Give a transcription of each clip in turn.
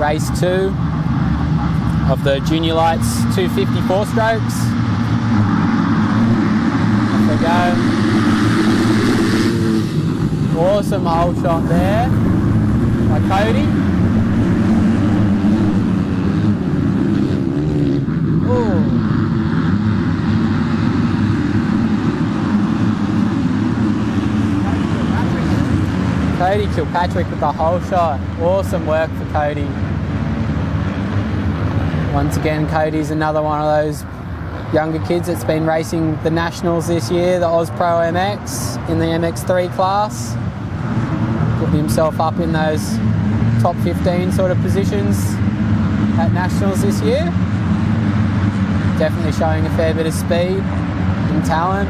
race 2 of the Junior Lights 250 4-strokes. Off we go. Awesome hole shot there by Cody. Ooh. Cody Kilpatrick with the hole shot. Awesome work for Cody. Once again, Cody's another one of those younger kids that's been racing the Nationals this year, the Oz Pro MX in the MX3 class. Put himself up in those top 15 sort of positions at Nationals this year. Definitely showing a fair bit of speed and talent.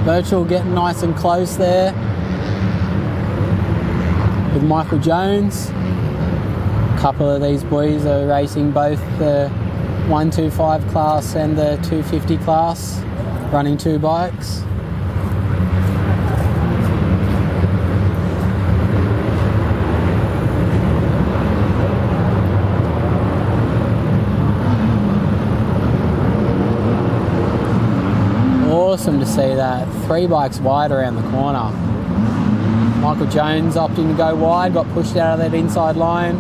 Birchall getting nice and close there with Michael Jones. A couple of these boys are racing both the 125 class and the 250 class, running 2 bikes. Awesome to see that. 3 bikes wide around the corner. Michael Jones opting to go wide, got pushed out of that inside line.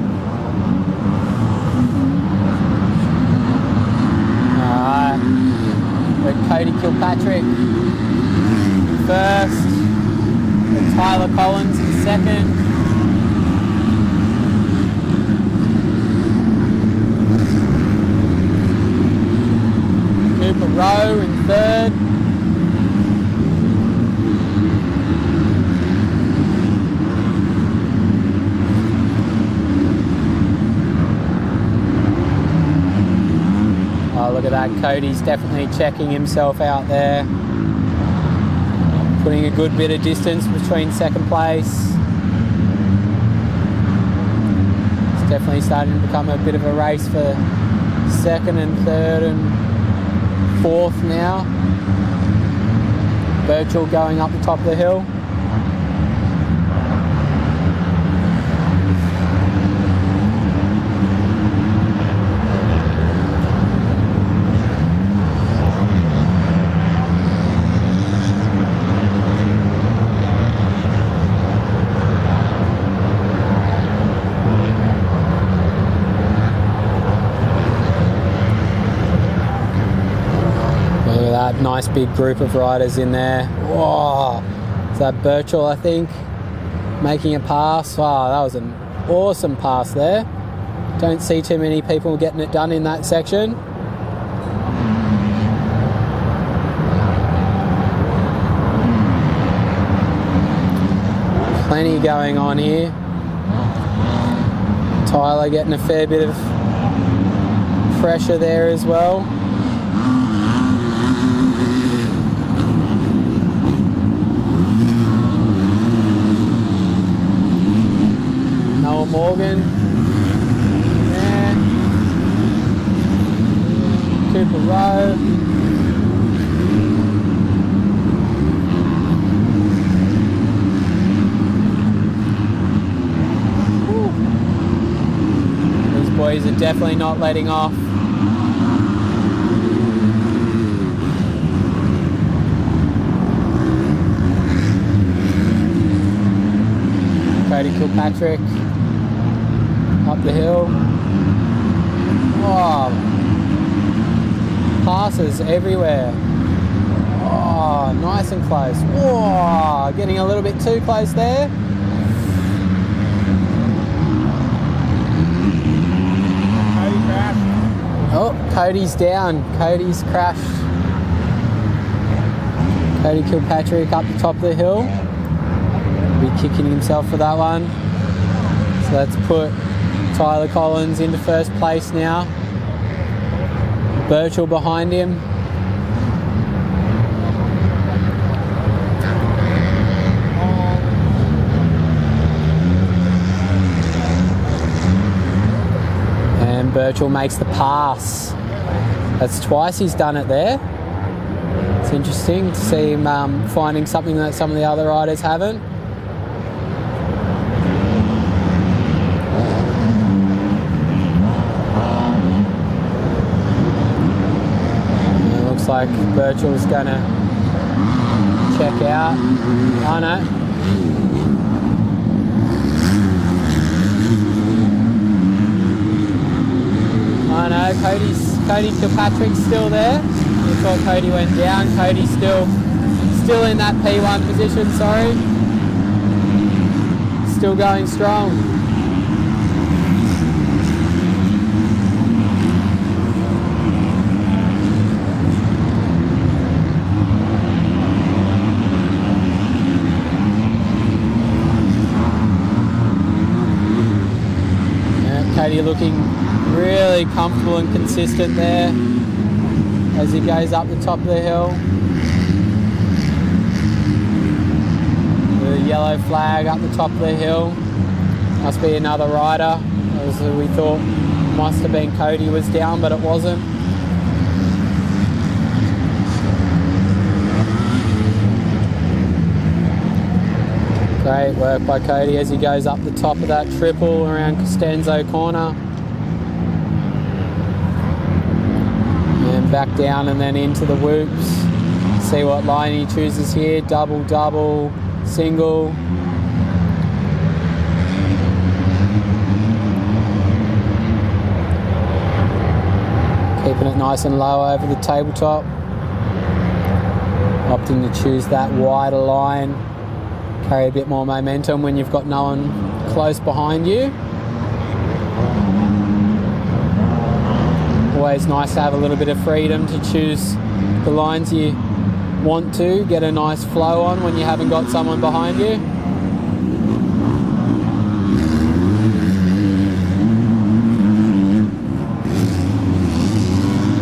Alright, got Cody Kilpatrick in first, and Tyler Collins in second. Cooper Rowe in third. Look at that, Cody's definitely checking himself out there. Putting a good bit of distance between second place. It's definitely starting to become a bit of a race for second and third and fourth now. Birchall going up the top of the hill. Nice big group of riders in there. Whoa, is that Birchall, I think, making a pass? Wow, that was an awesome pass there. Don't see too many people getting it done in that section. Plenty going on here. Tyler getting a fair bit of pressure there as well. Morgan, yeah. Cooper Rowe, these boys are definitely not letting off. Cody Kilpatrick up the hill. Oh, passes everywhere. Oh, nice and close. Oh, getting a little bit too close there. Cody crashed. Oh, Cody's down. Cody's crashed. Cody Kilpatrick up the top of the hill. Be kicking himself for that one. So let's put Tyler Collins into first place now. Birchall behind him. And Birchall makes the pass. That's twice he's done it there. It's interesting to see him finding something that some of the other riders haven't. And it looks like Birchall's going to check out. Oh no. Oh no, Cody Kilpatrick's still there. I thought Cody went down. Cody's still in that P1 position, sorry. Still going strong. Yeah, Cody looking really comfortable and consistent there as he goes up the top of the hill. The yellow flag up the top of the hill. Must be another rider, as we thought must have been Cody was down, but it wasn't. Great work by Cody as he goes up the top of that triple around Costanzo Corner. And back down and then into the whoops. See what line he chooses here. Double, double, single. Keeping it nice and low over the tabletop. Opting to choose that wider line. Carry a bit more momentum when you've got no one close behind you. Always nice to have a little bit of freedom to choose the lines you want to. Get a nice flow on when you haven't got someone behind you.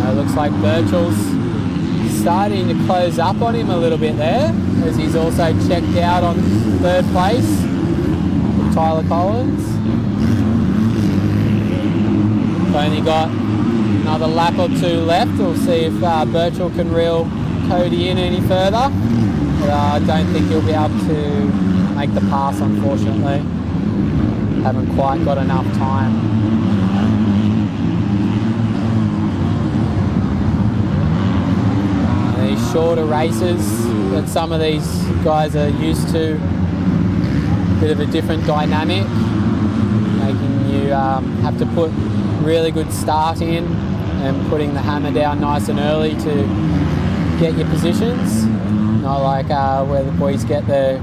It looks like Birchall's starting to close up on him a little bit there, as he's also checked out on third place with Tyler Collins. Only got another lap or two left. We'll see if Birchall can reel Cody in any further. But I don't think he'll be able to make the pass, unfortunately. Haven't quite got enough time. Shorter races that some of these guys are used to. Bit of a different dynamic, making you have to put really good start in and putting the hammer down nice and early to get your positions. Not like where the boys get the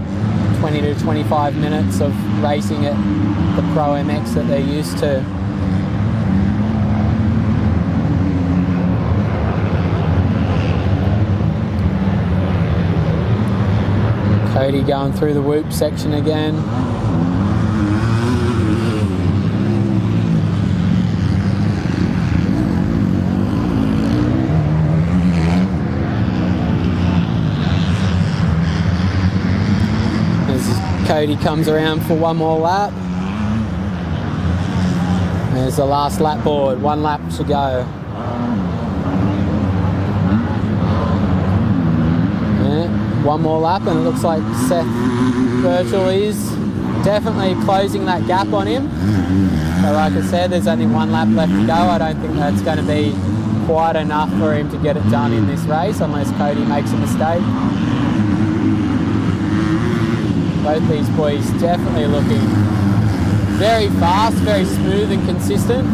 20 to 25 minutes of racing at the Pro MX that they're used to. Cody going through the whoop section again. As Cody comes around for one more lap. There's the last lap board, 1 lap to go. One more lap and it looks like Seth Birchall is definitely closing that gap on him. So like I said, there's only 1 lap left to go. I don't think that's going to be quite enough for him to get it done in this race unless Cody makes a mistake. Both these boys definitely looking very fast, very smooth and consistent.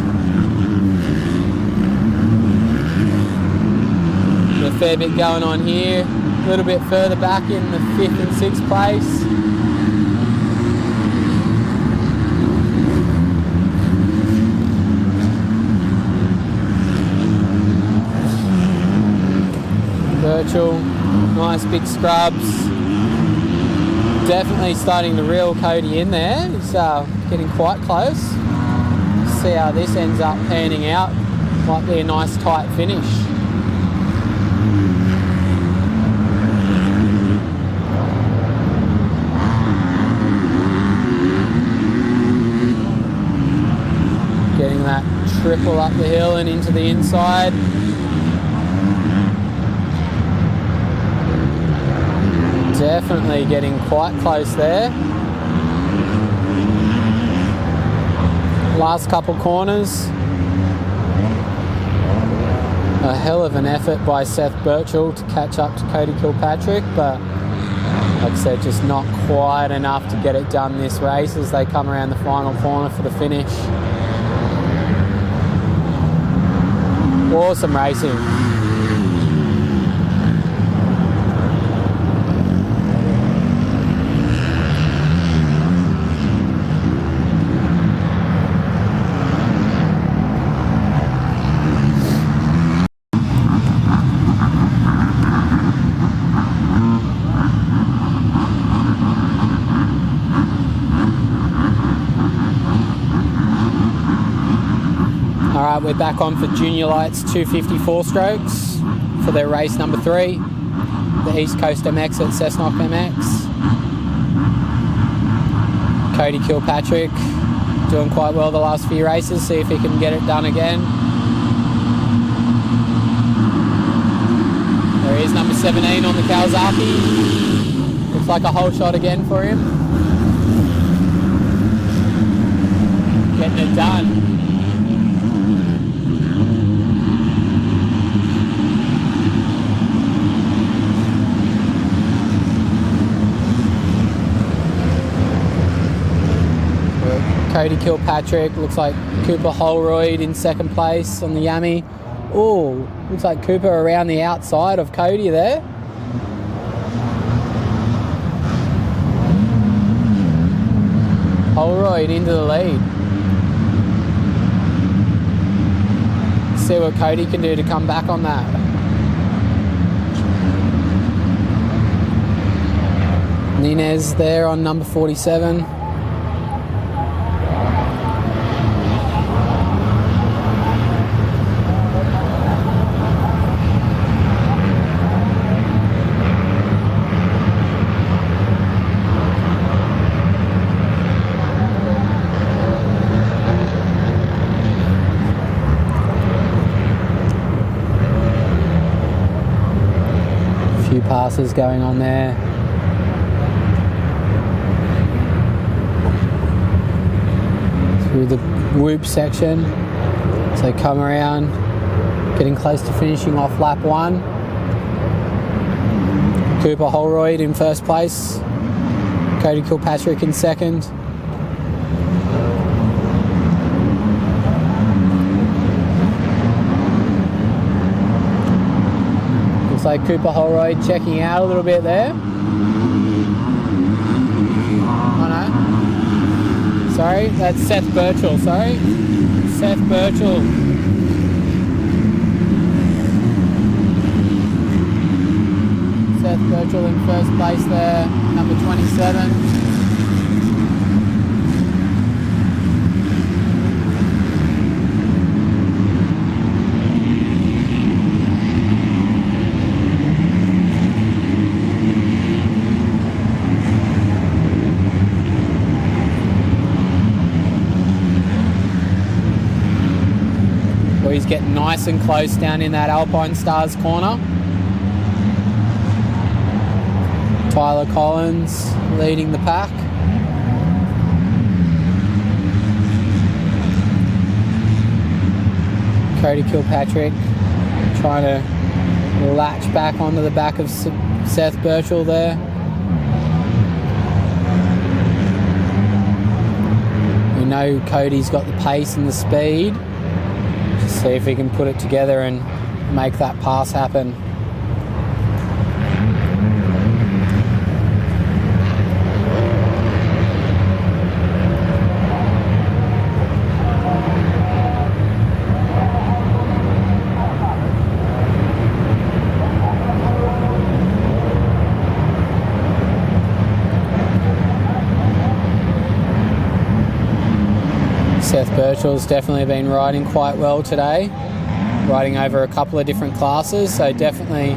A fair bit going on here. A little bit further back in the 5th and 6th place. Birchall, nice big scrubs. Definitely starting to reel Cody in there. He's getting quite close. See how this ends up panning out. Might be a nice tight finish. Getting that triple up the hill and into the inside. Definitely getting quite close there. Last couple corners. A hell of an effort by Seth Birchall to catch up to Cody Kilpatrick, but like I said, just not quite enough to get it done this race as they come around the final corner for the finish. Awesome racing. Alright, we're back on for Junior Lights 254 strokes for their race number 3, the East Coast MX at CESSNOCK MX. Cody Kilpatrick doing quite well the last few races, see if he can get it done again. There he is, number 17 on the Kawasaki. Looks like a whole shot again for him. Getting it done. Cody Kilpatrick, looks like Cooper Holroyd in second place on the Yami. Oh, looks like Cooper around the outside of Cody there. Holroyd into the lead. See what Cody can do to come back on that. Nunez there on number 47. Few passes going on there. Through the whoop section. So come around, getting close to finishing off lap 1. Cooper Holroyd in first place. Cody Kilpatrick in second. Looks like Cooper Holroyd checking out a little bit there. Oh no. Sorry, that's Seth Birchall, sorry. Seth Birchall. Seth Birchall in first place there, number 27. He's getting nice and close down in that Alpine Stars corner. Tyler Collins leading the pack. Cody Kilpatrick trying to latch back onto the back of Seth Birchall there. We know Cody's got the pace and the speed. See if he can put it together and make that pass happen. Seth Birchall's definitely been riding quite well today, riding over a couple of different classes, so definitely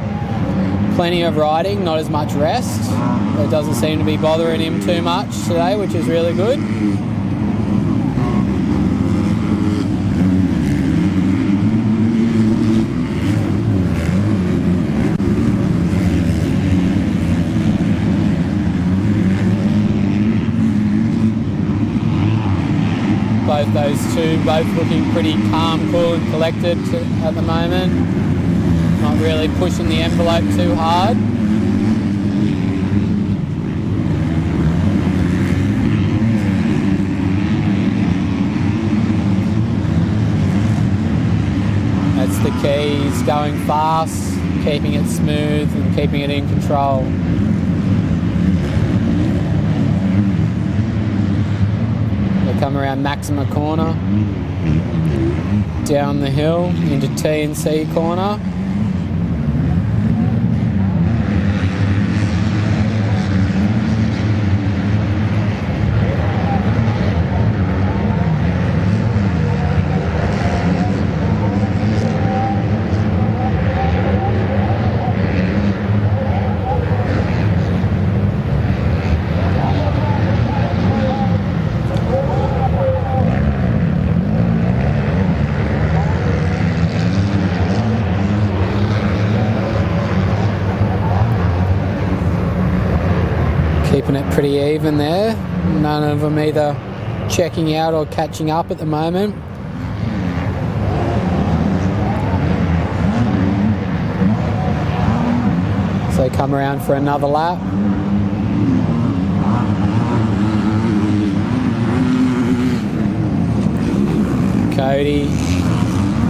plenty of riding, not as much rest. It doesn't seem to be bothering him too much today, which is really good. both those two, both looking pretty calm, cool and collected at the moment. Not really pushing the envelope too hard. That's the key, is going fast, keeping it smooth and keeping it in control. We'll come around Maxima corner, down the hill into T&C corner. Keeping it pretty even there. None of them either checking out or catching up at the moment. So come around for another lap. Cody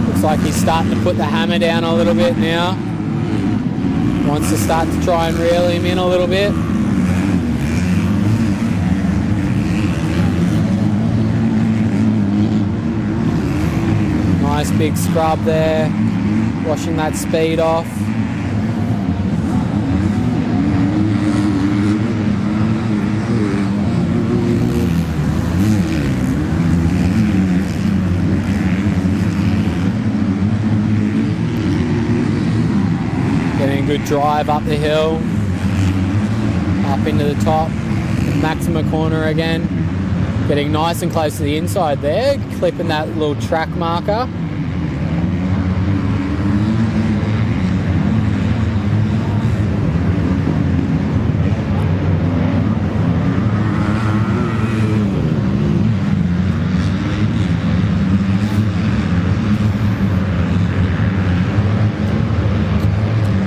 looks like he's starting to put the hammer down a little bit now. Wants to start to try and reel him in a little bit. Nice big scrub there, washing that speed off. Getting a good drive up the hill, up into the top, Maxima corner again. Getting nice and close to the inside there, clipping that little track marker.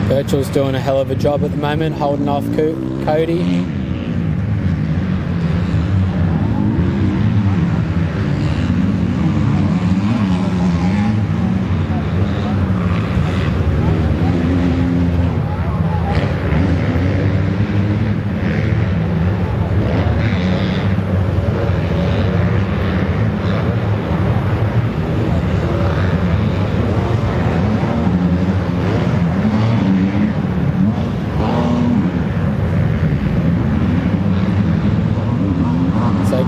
Birchall's doing a hell of a job at the moment, holding off Cody.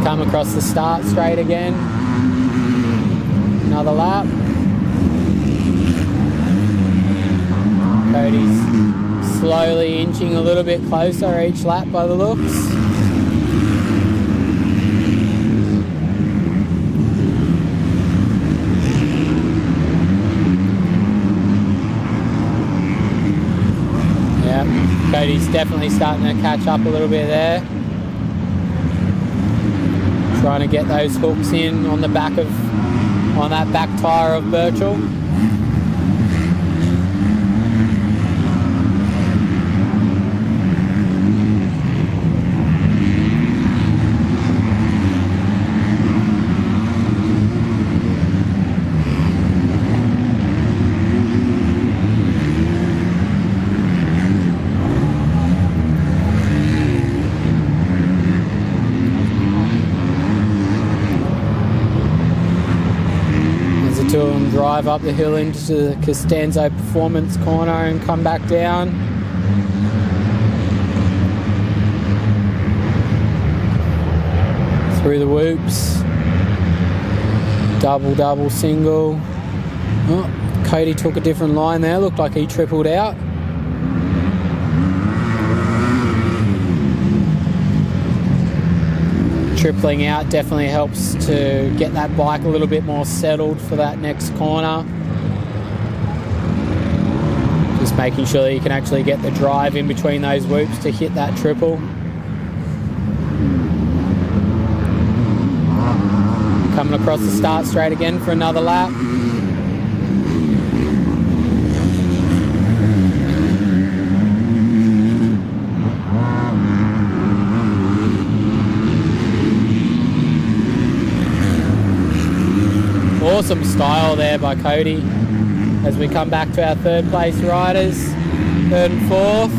Come across the start straight again. Another lap. Cody's slowly inching a little bit closer each lap by the looks. Yeah, Cody's definitely starting to catch up a little bit there. Trying to get those hooks in on the back of, on that back tyre of Birchall. Two of them drive up the hill into the Costanzo Performance corner and come back down. Through the whoops. Double, double, single. Oh, Cody took a different line there. Looked like he tripled out. Tripling out definitely helps to get that bike a little bit more settled for that next corner. Just making sure that you can actually get the drive in between those whoops to hit that triple. Coming across the start straight again for another lap. Awesome style there by Cody as we come back to our third place riders, third and fourth.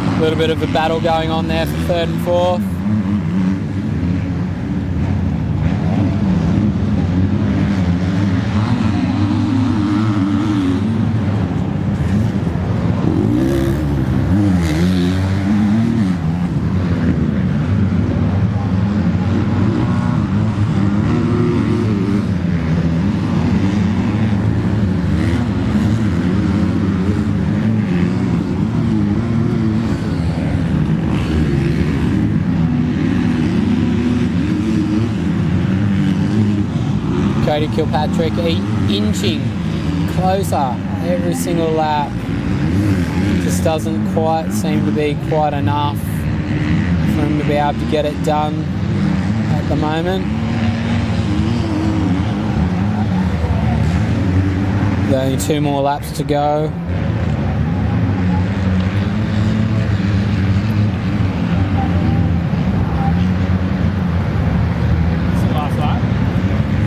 A little bit of a battle going on there for third and fourth. Cody Kilpatrick inching closer every single lap. Just doesn't quite seem to be quite enough for him to be able to get it done at the moment. There's only 2 more laps to go.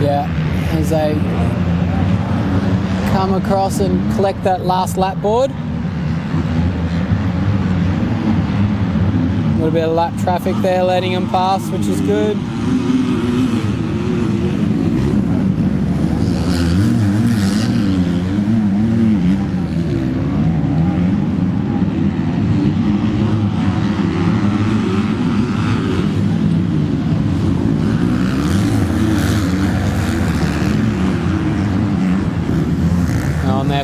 Yeah, as they come across and collect that last lap board. A little bit of lap traffic there letting them pass, which is good.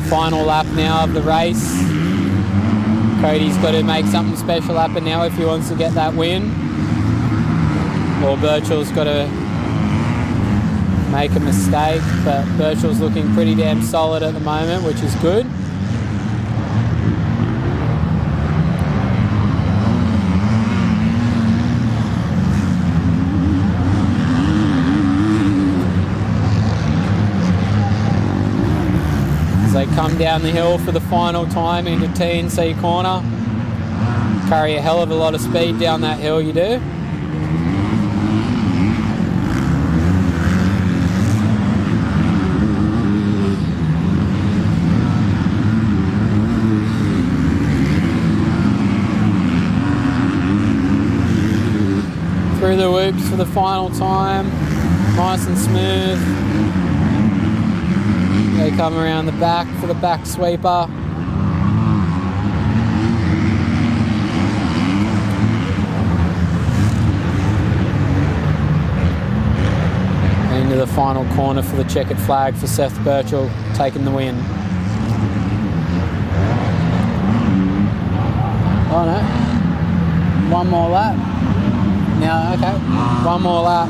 Final lap now of the race. Cody's got to make something special happen now if he wants to get that win. Or Birchall's got to make a mistake, but Birchall's looking pretty damn solid at the moment, which is good. They come down the hill for the final time into T&C corner. Carry a hell of a lot of speed down that hill, you do. Through the whoops for the final time. Nice and smooth. They come around the back for the back sweeper. Into the final corner for the checkered flag for Seth Birchall, taking the win. Oh no, one more lap. Now, okay, one more lap.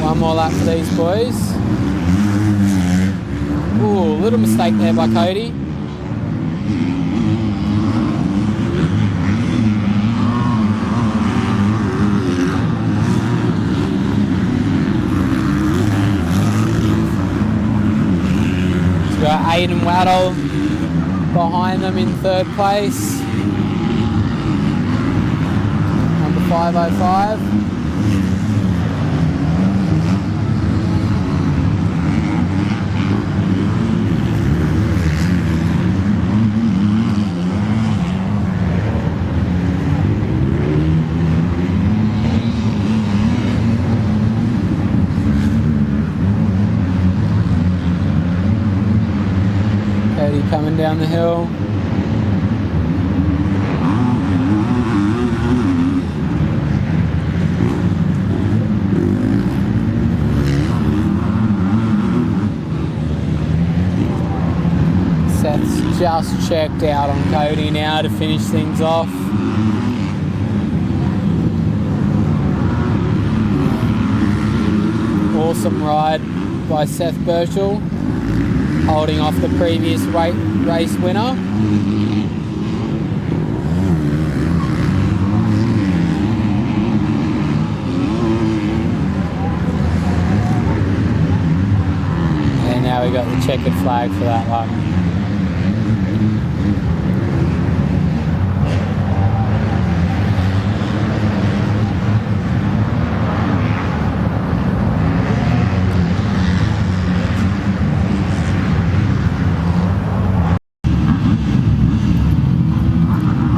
One more lap for these boys. Ooh, little mistake there by Cody. So we've got Aiden Waddle behind them in third place. Number 505. Coming down the hill. Seth's just checked out on Cody now to finish things off. Awesome ride by Seth Birchall, holding off the previous race winner. checkered flag for that one.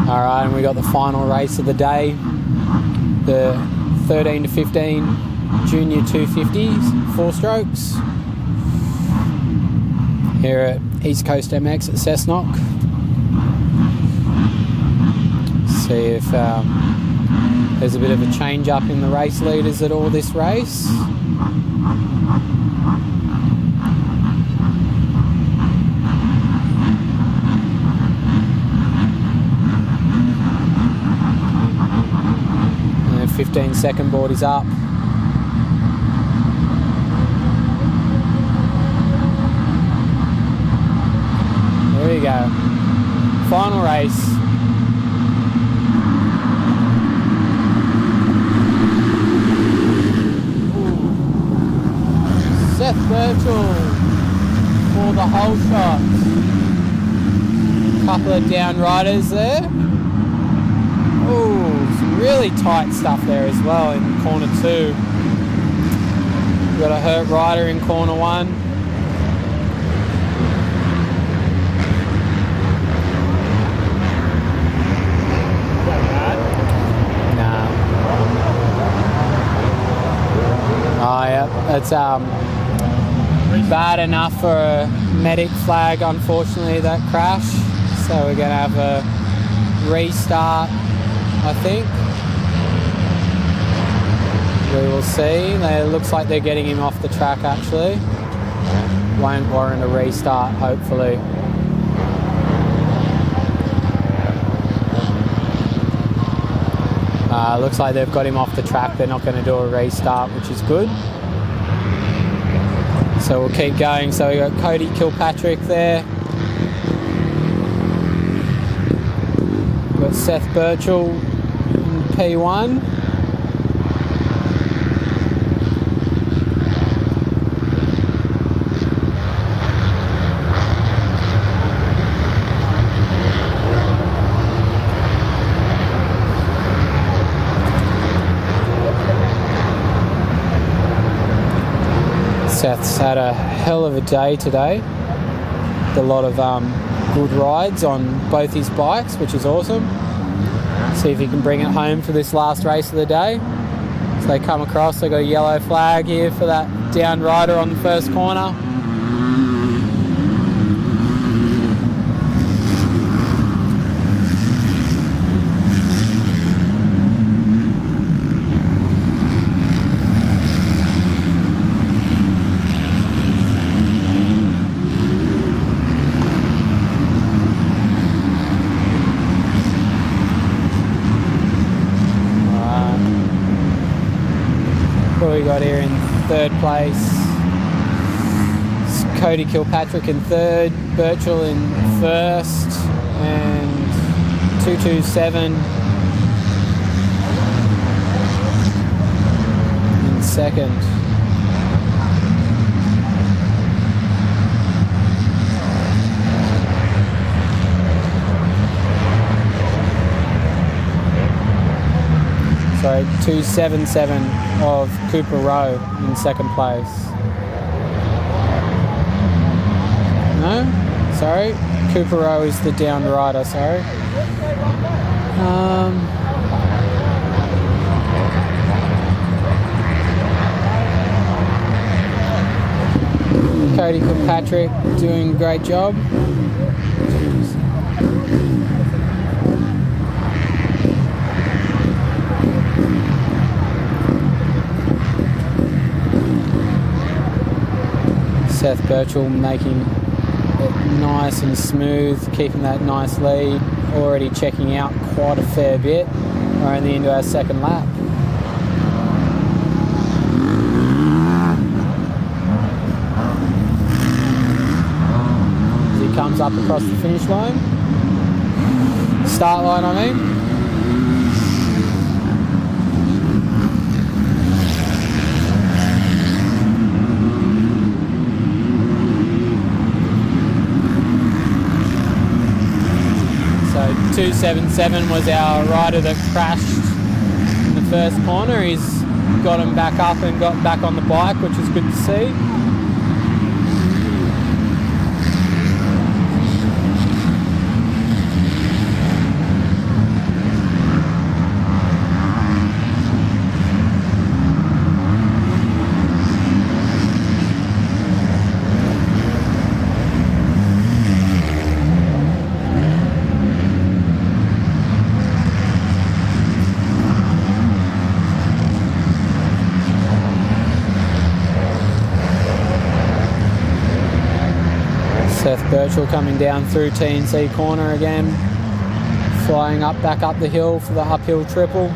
Alright, and we got the final race of the day, the 13 to 15 Junior 250s, 4 strokes, here at East Coast MX at CESSNOCK. See if there's a bit of a change up in the race leaders at all this race. And the 15-second board is up. There you go. Final race. Seth Birchall for the whole shot. Couple of down riders there. Oh, some really tight stuff there as well in corner 2. Got a hurt rider in corner 1. Oh yeah, it's bad enough for a medic flag, unfortunately, that crash. So we're going to have a restart, I think. We will see. It looks like they're getting him off the track, actually. Won't warrant a restart, hopefully. Looks like they've got him off the track. They're not going to do a restart, which is good. So we'll keep going. So we got Cody Kilpatrick there. We've got Seth Birchall in P1. Seth's had a hell of a day today. A lot of good rides on both his bikes, which is awesome. See if he can bring it home for this last race of the day. So they come across, they got a yellow flag here for that down rider on the first corner. What we got here in third place? It's Cody Kilpatrick in third, Birchall in first, and 227 in second. So 277 of Cooper Rowe in second place. No? Sorry. Cooper Rowe is the down rider, sorry. Cody Kilpatrick doing a great job. Seth Birchall making it nice and smooth, keeping that nice lead, already checking out quite a fair bit. We're only into our second lap. As he comes up across the finish line, start line I mean. 277 was our rider that crashed in the first corner. He's got him back up and got back on the bike, which is good to see. Seth Birchall coming down through T&C corner again, flying up back up the hill for the uphill triple.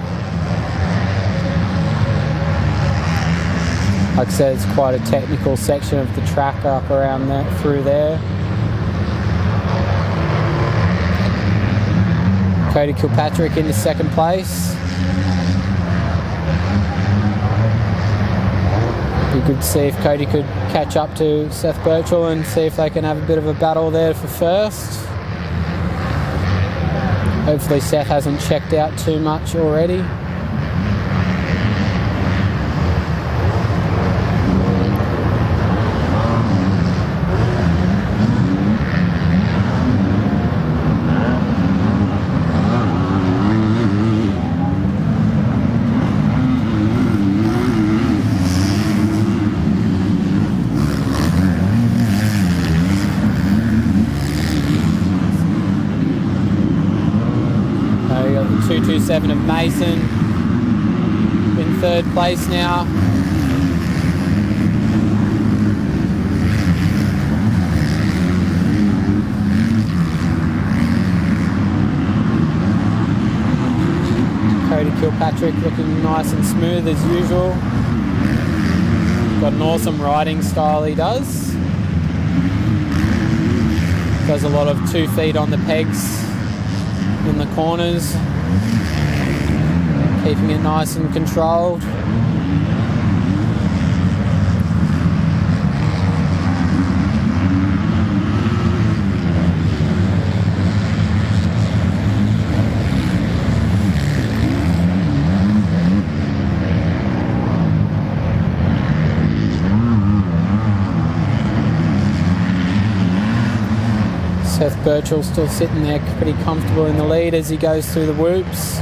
Like I said, it's quite a technical section of the track up around there, through there. Cody Kilpatrick into second place. Be good to see if Cody could catch up to Seth Birchall and see if they can have a bit of a battle there for first. Hopefully Seth hasn't checked out too much already. We got the 227 of Mason in third place now. Cody Kilpatrick looking nice and smooth as usual. Got an awesome riding style he does. Does a lot of 2 feet on the pegs in the corners, keeping it nice and controlled. Seth Birchall still sitting there pretty comfortable in the lead as he goes through the whoops.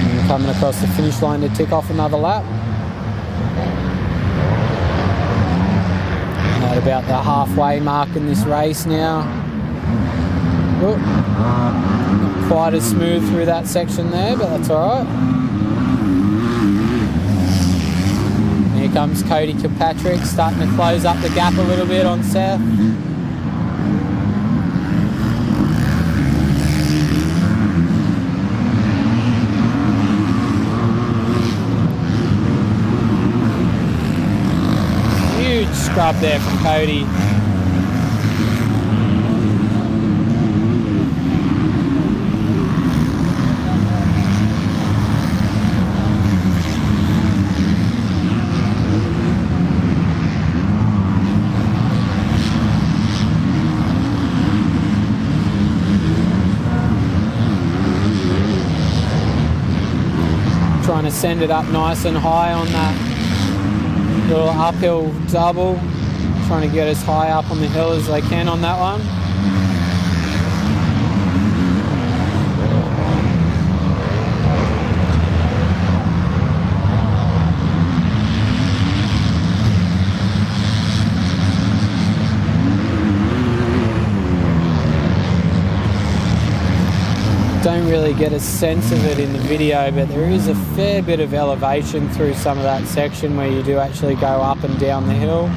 And coming across the finish line to tick off another lap. At about the halfway mark in this race now. Not quite as smooth through that section there, but that's alright. Here comes Cody Kilpatrick, starting to close up the gap a little bit on Seth. Scrub there from Cody. Trying to send it up nice and high on that little uphill double, trying to get as high up on the hill as they can on that one. Don't really get a sense of it in the video, but there is a fair bit of elevation through some of that section where you do actually go up and down the hill.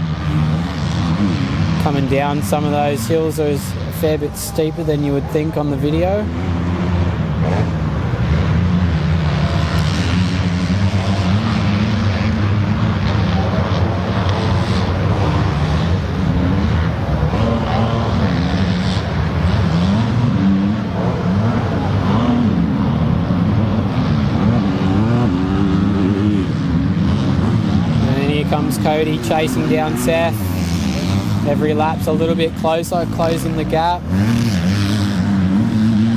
Coming down some of those hills is a fair bit steeper than you would think on the video. comes Cody chasing down Seth. Every lap's a little bit closer, closing the gap.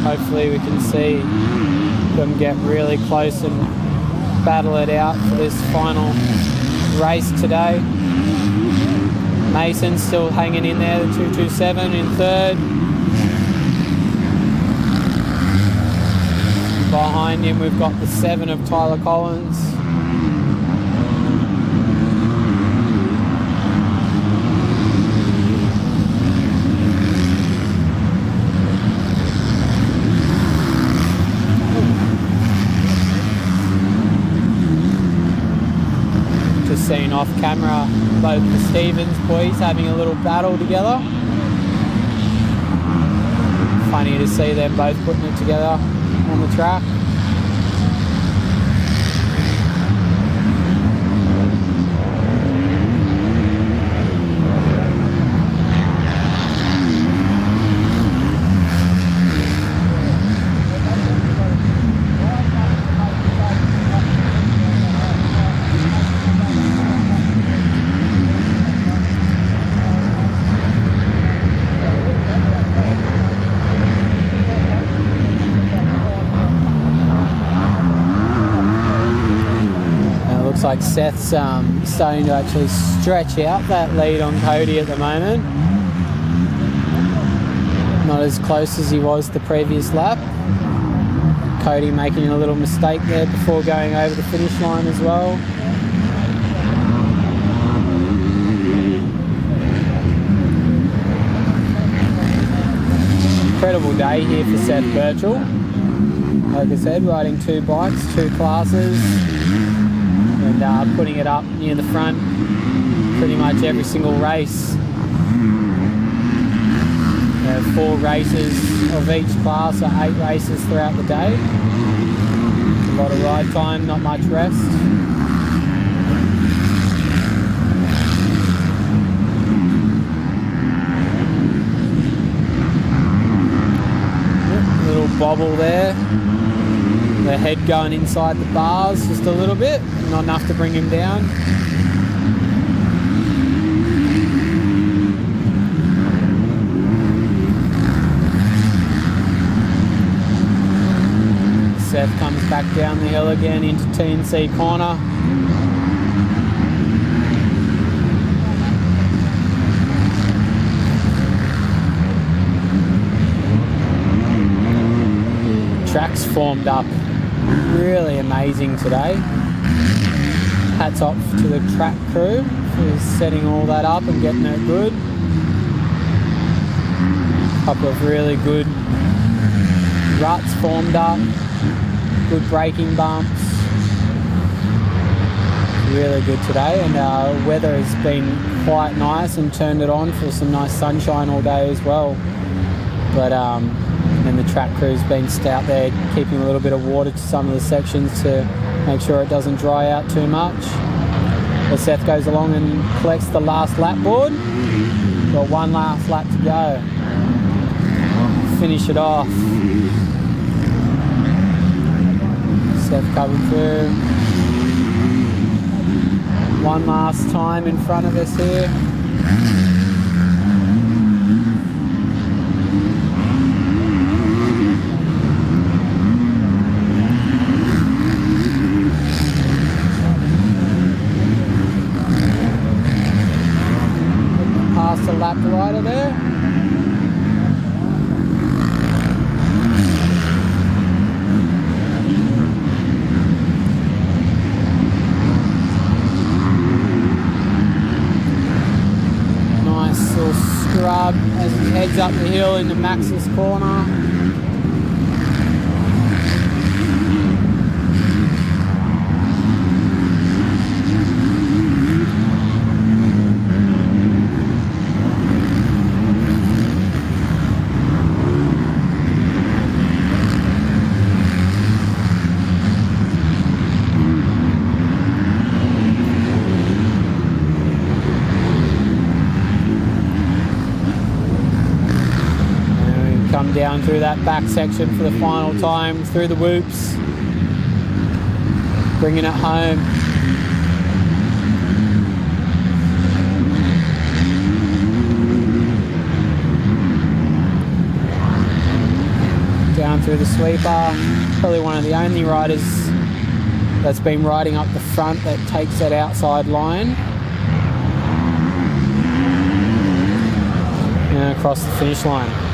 Hopefully we can see them get really close and battle it out for this final race today. Mason's still hanging in there, the 227 in third. Behind him we've got the 7 of Tyler Collins. Just seen off camera both the Stevens boys having a little battle together. Funny to see them both putting it together on the track. Like Seth's starting to actually stretch out that lead on Cody at the moment. Not as close as he was the previous lap. Cody making a little mistake there before going over the finish line as well. Incredible day here for Seth Birchall. Like I said, riding 2 bikes, 2 classes. And putting it up near the front pretty much every single race. 4 races of each class, or 8 races throughout the day. A lot of ride time, not much rest. Little bobble there. The head going inside the bars just a little bit, not enough to bring him down. Seth comes back down the hill again into T&C corner. Track's formed up really amazing today. Hats off to the track crew for setting all that up and getting it good. A couple of really good ruts formed up, good braking bumps. Really good today, and weather has been quite nice and turned it on for some nice sunshine all day as well. But and the track crew's been out there keeping a little bit of water to some of the sections to make sure it doesn't dry out too much. As Seth goes along and collects the last lap board. Got 1 last lap to go. Finish it off. Seth coming through. 1 last time in front of us here. Past the lap rider there. Nice little scrub as he heads up the hill into Max's corner. Down through that back section for the final time, through the whoops, bringing it home. through the sweeper. Probably one of the only riders that's been riding up the front that takes that outside line. And across the finish line.